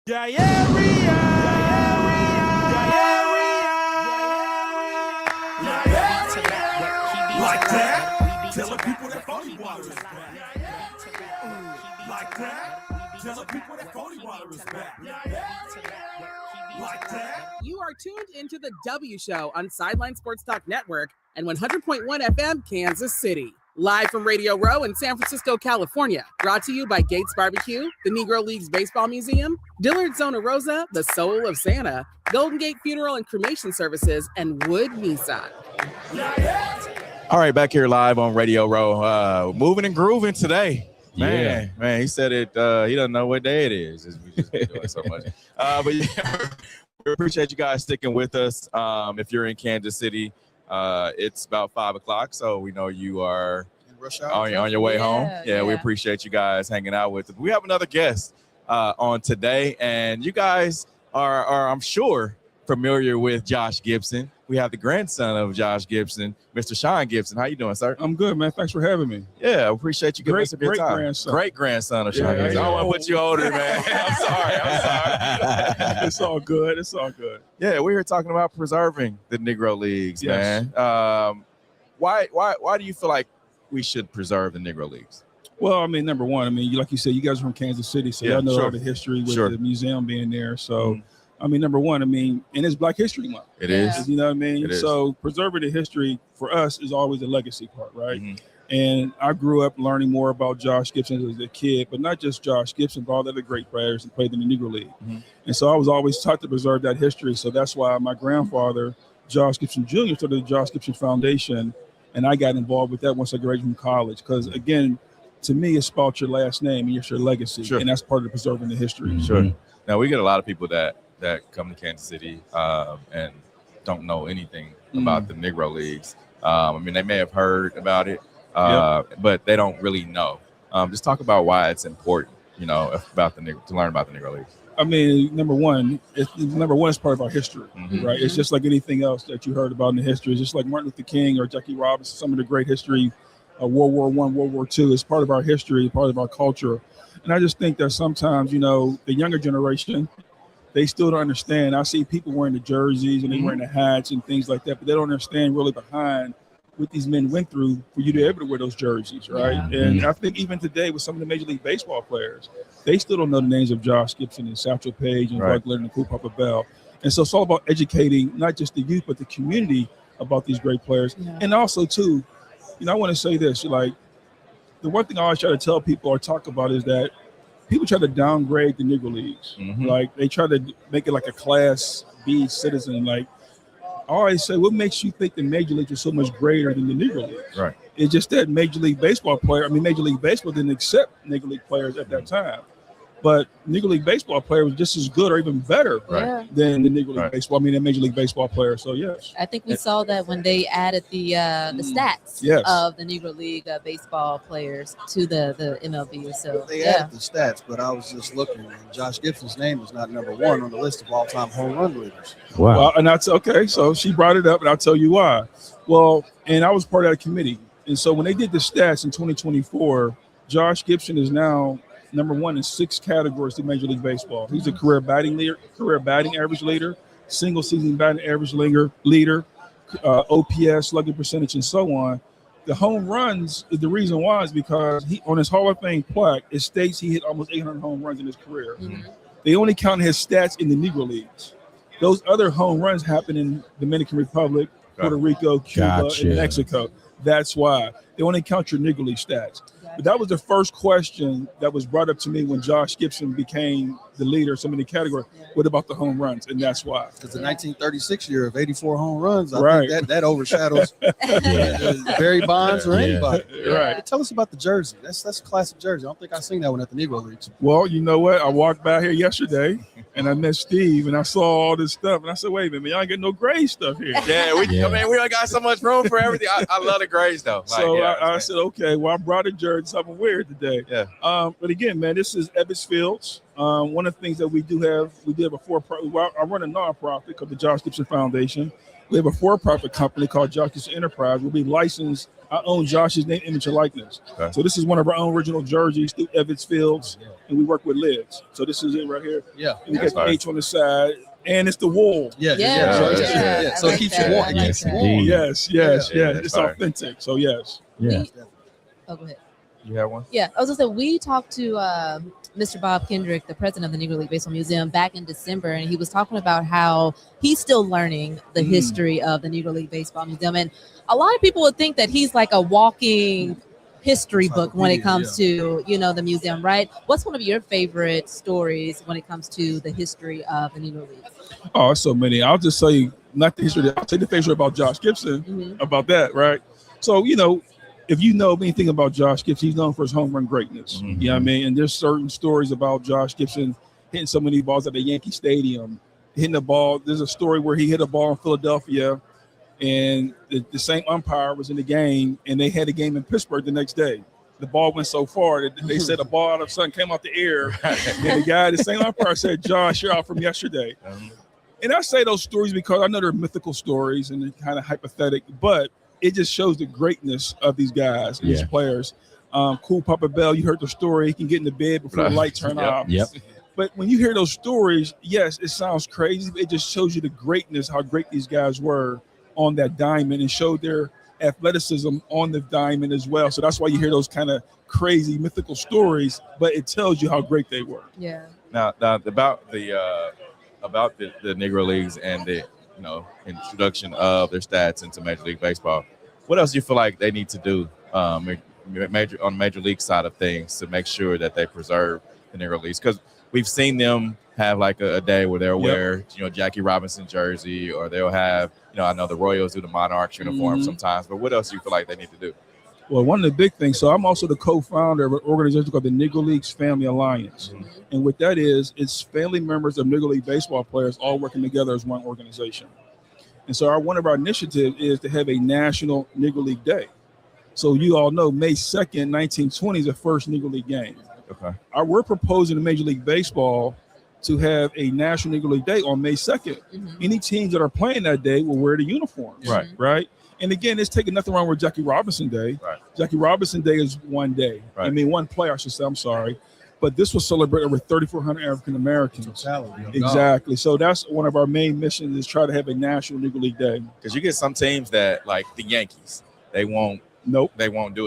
Like that? Tell the people that Phony Water is back. Like that? Tell the people that Phony Water is back. Like that? You are tuned into the W Show on Sideline Sports Talk Network and 100.1 FM, Kansas City. Live from Radio Row in San Francisco, California. Brought to you by Gates Barbecue, the Negro Leagues Baseball Museum, Dillard Zona Rosa, the Soul of Santa, Golden Gate Funeral and Cremation Services, and Wood Nissan. All right, back here live on Radio Row. Moving and grooving today. Man, he said it. He doesn't know what day it is. We just been doing so much. But yeah, we appreciate you guys sticking with us. If you're in Kansas City, it's about 5 o'clock, so we know you are on your way home. Yeah, we appreciate you guys hanging out with us. We have another guest on today, and you guys are I'm sure, familiar with Josh Gibson. We have the grandson of Josh Gibson, Mr. Sean Gibson. How you doing, sir? I'm good, man. Thanks for having me. Yeah, I appreciate you giving us a good time. Grandson. Great grandson of Sean Gibson. I don't want to put you older, man. I'm sorry. It's all good. It's all good. Yeah, we're here talking about preserving the Negro Leagues, man. Why do you feel like we should preserve the Negro Leagues? Well, I mean, number one, like you said, you guys are from Kansas City, so y'all know all the history with the museum being there. So, I mean, number one, and it's Black History Month. It is. You know what I mean? So preserving the history for us is always the legacy part, right? And I grew up learning more about Josh Gibson as a kid, but not just Josh Gibson, but all the other great players that played in the Negro League. And so I was always taught to preserve that history. So that's why my grandfather, Josh Gibson Jr., started the Josh Gibson Foundation, and I got involved with that once I graduated from college. Because, again, to me, it's about your last name and it's your legacy, and that's part of preserving the history. Now, we get a lot of people that come to Kansas City and don't know anything about the Negro Leagues. I mean, they may have heard about it, but they don't really know. Just talk about why it's important, about to learn about the Negro Leagues. I mean, number one, it's part of our history, right? It's just like anything else that you heard about in the history. It's just like Martin Luther King or Jackie Robinson, some of the great history, World War I, World War II. It's part of our history, part of our culture. And I just think that sometimes, the younger generation, they still don't understand. I see people wearing the jerseys and they wearing the hats and things like that, but they don't understand really behind what these men went through for you to be able to wear those jerseys, right? And I think even today with some of the Major League Baseball players, they still don't know the names of Josh Gibson and Satchel Paige and Buck Leonard and Cool Papa Bell. And so it's all about educating not just the youth, but the community about these great players. And also, too, I want to say this, the one thing I always try to tell people or talk about is that people try to downgrade the Negro Leagues. Like they try to make it like a Class B citizen. Like I always say, what makes you think the Major Leagues are so much greater than the Negro Leagues? Right. It's just that Major League Baseball didn't accept Negro League players at that time. But Negro League Baseball player was just as good or even better than the Negro League Baseball. The Major League Baseball player. So, yes. I think we saw that when they added the stats of the Negro League baseball players to the MLB. So they added the stats, but I was just looking, and Josh Gibson's name is not number one on the list of all-time home run leaders. Wow. Well, and that's okay. So she brought it up, and I'll tell you why. Well, and I was part of that committee. And so when they did the stats in 2024, Josh Gibson is now number one in 6 categories in Major League Baseball. He's a career batting average leader, single season batting average leader, OPS, slugging percentage, and so on. The home runs, the reason why is because he on his Hall of Fame plaque, it states he hit almost 800 home runs in his career. They only count his stats in the Negro Leagues. Those other home runs happen in Dominican Republic, Puerto Rico, Cuba, and Mexico. That's why they only count your Negro League stats. But that was the first question that was brought up to me when Josh Gibson became the leader of so many categories. What about the home runs? And that's why. Because the 1936 year of 84 home runs, I think that overshadows Barry Bonds or anybody. Right. Tell us about the jersey. That's a classic jersey. I don't think I've seen that one at the Negro Leagues. Well, you know what? I walked by here yesterday, and I met Steve, and I saw all this stuff, and I said, wait a minute, y'all ain't getting no gray stuff here. I mean, we don't got so much room for everything. I love the grays, though. I said, okay, well, I brought a jersey, so I'm wearing it today. But again, man, this is Ebbets Fields. One of the things that we do have a for-profit. Well, I run a nonprofit called the Josh Gibson Foundation. We have a for-profit company called Josh Gibson Enterprise. We'll be licensed. I own Josh's name, image, and likeness. Okay. So this is one of our own original jerseys through Evans Fields, and we work with lids. So this is it right here. Yeah. And we got the H on the side, and it's the wool. Yeah. So it keeps you warm. Yes. It's authentic. So yes. Yeah. Oh, go ahead. You have one? Yeah, I was gonna say we talked to Mr. Bob Kendrick, the president of the Negro League Baseball Museum, back in December, and he was talking about how he's still learning the history of the Negro League Baseball Museum, and a lot of people would think that he's like a walking history book when it comes to the museum, right? What's one of your favorite stories when it comes to the history of the Negro League? Oh, so many. I'll just tell you, not the history. I'll tell you the history about Josh Gibson, about that, right? So if you know anything about Josh Gibson, he's known for his home run greatness. You know what I mean? And there's certain stories about Josh Gibson hitting so many balls at the Yankee Stadium, hitting the ball. There's a story where he hit a ball in Philadelphia, and the same umpire was in the game, and they had a game in Pittsburgh the next day. The ball went so far that they said a ball out of something came out the air, and the same umpire said, "Josh, you're out from yesterday." And I say those stories because I know they're mythical stories and they're kind of hypothetical, but it just shows the greatness of these guys, these players. Cool Papa Bell, you heard the story. He can get in the bed before the light turn off. But when you hear those stories, yes, it sounds crazy, but it just shows you the greatness, how great these guys were on that diamond, and showed their athleticism on the diamond as well. So that's why you hear those kind of crazy mythical stories, but it tells you how great they were. Yeah. Now about the Negro Leagues and the introduction of their stats into Major League Baseball. What else do you feel like they need to do on the Major League side of things to make sure that they preserve the Negro Leagues? Because we've seen them have like a day where they'll wear Jackie Robinson jersey, or they'll have I know the Royals do the Monarchs uniform sometimes. But what else do you feel like they need to do? Well, one of the big things, so I'm also the co-founder of an organization called the Negro Leagues Family Alliance. And what that is, it's family members of Negro League baseball players all working together as one organization. And so one of our initiatives is to have a National Negro League Day. So you all know May 2nd, 1920 is the first Negro League game. Okay. We're proposing to Major League Baseball to have a National Negro League Day on May 2nd. Any teams that are playing that day will wear the uniforms. Right. And again, it's taking nothing wrong with Jackie Robinson Day. Right. Jackie Robinson Day is one day. Right. I mean, one play, I should say. I'm sorry. But this will celebrate over 3,400 African Americans. Exactly. So that's one of our main missions, is try to have a National Negro League Day. Because you get some teams that, like the Yankees, they won't do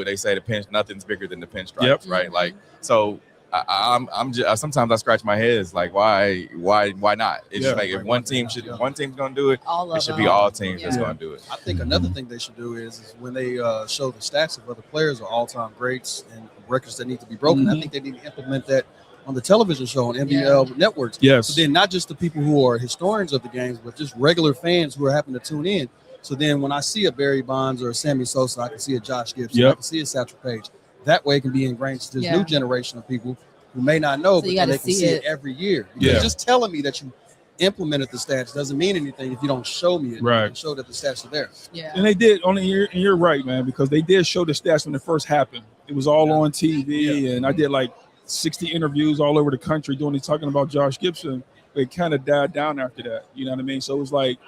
it. They say nothing's bigger than the pinstripes, right? Like, so I'm just sometimes I scratch my head. It's like, why not? It's just like if one team's gonna do it, it should be all teams that's gonna do it. I think another thing they should do is when they show the stats of other players or all-time greats and records that need to be broken. I think they need to implement that on the television show on NBL networks. Yes. So then not just the people who are historians of the games, but just regular fans who are happen to tune in. So then when I see a Barry Bonds or a Sammy Sosa, I can see a Josh Gibson, I can see a Satchel Paige. That way it can be ingrained to this new generation of people who may not know, but they can see it every year. Because just telling me that you implemented the stats doesn't mean anything if you don't show me it. Right. And show that the stats are there. Yeah. And they did and you're right, man, because they did show the stats when it first happened. It was all on TV, and I did like 60 interviews all over the country talking about Josh Gibson. But it kind of died down after that. You know what I mean? So it was like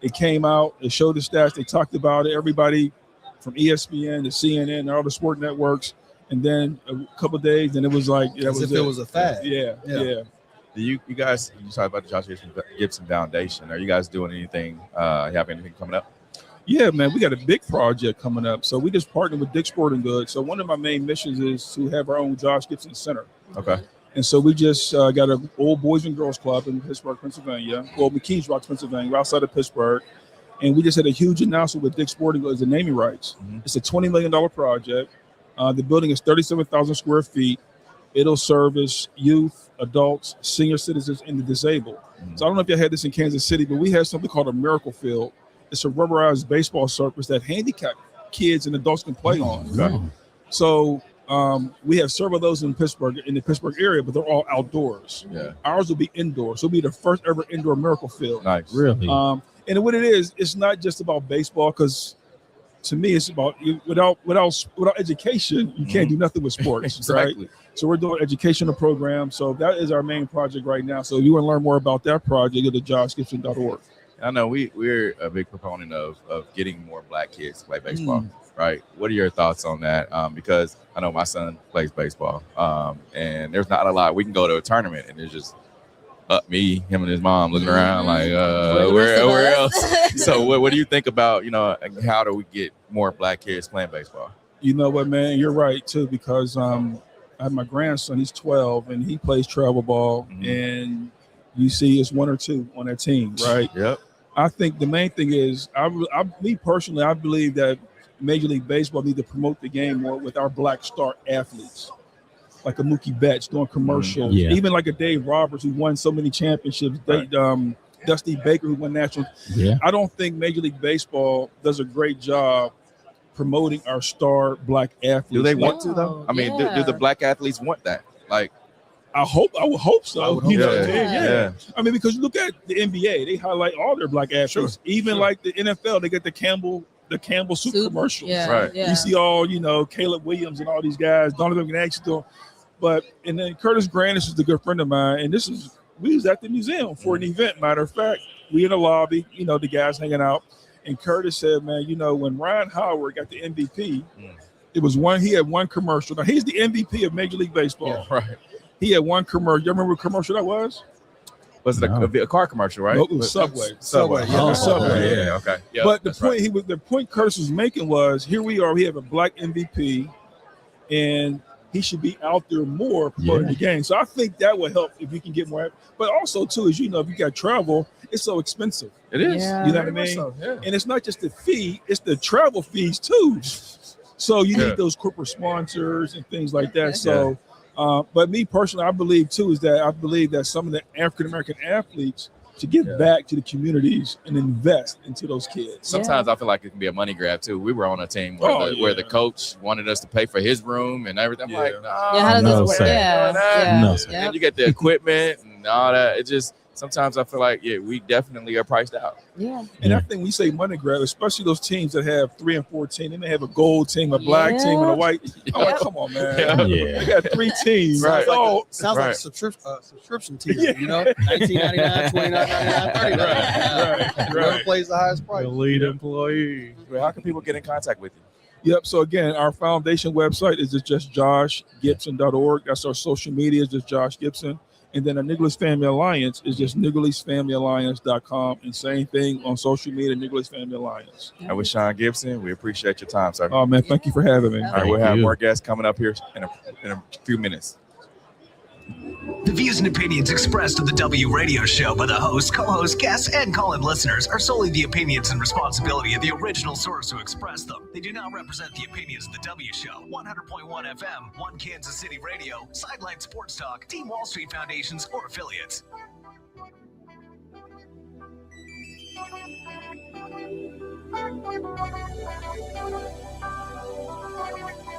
it came out, it showed the stats, they talked about it. Everybody from ESPN to CNN and all the sport networks. And then a couple of days, and it was like it was a fad. Yeah. Do you guys talk about the Josh Gibson Foundation? Are you guys doing anything? You have anything coming up? Yeah, man, we got a big project coming up. So we just partnered with Dick's Sporting Goods. So one of my main missions is to have our own Josh Gibson Center. Okay. And so we just got an old Boys and Girls Club in Pittsburgh, Pennsylvania, McKees Rocks, Pennsylvania, outside of Pittsburgh. And we just had a huge announcement with Dick's Sporting Goods, the naming rights. It's a $20 million project. The building is 37,000 square feet. It'll service youth, adults, senior citizens, and the disabled. So I don't know if you had this in Kansas City, but we have something called a Miracle Field. It's a rubberized baseball surface that handicapped kids and adults can play on. So we have several of those in the Pittsburgh area, but they're all outdoors. Yeah. Ours will be indoors. It'll be the first ever indoor Miracle Field. Nice. Really? And what it is, it's not just about baseball, because to me, it's about without education, you can't do nothing with sports. Exactly. Right? So we're doing educational programs. So that is our main project right now. So if you want to learn more about that project, go to joshgibson.org. I know we're a big proponent of getting more black kids to play baseball, right? What are your thoughts on that? Because I know my son plays baseball, and there's not a lot. We can go to a tournament, and there's just me, him, and his mom looking around like, where else? So what do you think about, how do we get more black kids playing baseball? You know what, man? You're right, too, because I have my grandson. He's 12, and he plays travel ball, and you see it's one or two on that team, right? Yep. I think the main thing is, me personally, I believe that Major League Baseball need to promote the game more with our black star athletes, like a Mookie Betts doing commercials, even like a Dave Roberts who won so many championships, Dusty Baker who won national. Yeah. I don't think Major League Baseball does a great job promoting our star black athletes. Do they want to though? I mean, do the black athletes want that? Like, I would hope so. I mean, because look at the NBA, they highlight all their black athletes. Even like the NFL, they get the Campbell soup commercials. Right. You see all, Caleb Williams and all these guys, Donovan McNabb. And then Curtis Grandis is a good friend of mine, and we was at the museum for an event. Matter of fact, we in the lobby, the guys hanging out, and Curtis said, man, when Ryan Howard got the MVP, he had one commercial. Now he's the MVP of Major League Baseball. Yeah, right. He had one commercial. You remember what commercial that was? Was it a car commercial, right? No, it was Subway. Subway. Subway. Yeah. Okay. Yeah, but the point Curtis was making was, here we are. We have a black MVP, and he should be out there more promoting the game. So I think that will help if we can get more. But also too, as you know, if you got travel, it's so expensive. It is. Yeah. You know what I mean? So, and it's not just the fee; it's the travel fees too. So you need those corporate sponsors and things like that. So. But me personally, I believe that some of the African American athletes to give back to the communities and invest into those kids. Sometimes I feel like it can be a money grab too. We were on a team where the coach wanted us to pay for his room and everything. I'm like, how does this work? And you get the equipment and all that. It just sometimes I feel like we definitely are priced out. Yeah. And I think we say money grab, especially those teams that have 3 and 4 teams. They may have a gold team, a black team, and a white. I'm like, come on, man. They got 3 teams. Right. Sounds like a subscription tier, $19.99, $29.99, $30. Whoever plays the highest price. The lead employee. Well, how can people get in contact with you? Yep. So again, our foundation website is just joshgibson.org. That's our social media, is just Josh Gibson. And then the Nicholas Family Alliance is just NicholsFamilyAlliance.com. And same thing on social media, Nicholas Family Alliance. And with Sean Gibson, we appreciate your time, sir. Oh, man, thank you for having me. All right, we'll have more guests coming up here in a few minutes. The views and opinions expressed on the W Radio Show by the host, co-host, guests, and call-in listeners are solely the opinions and responsibility of the original source who expressed them. They do not represent the opinions of the W Show, 100.1 FM, One Kansas City Radio, Sideline Sports Talk, Team Wall Street Foundations, or affiliates.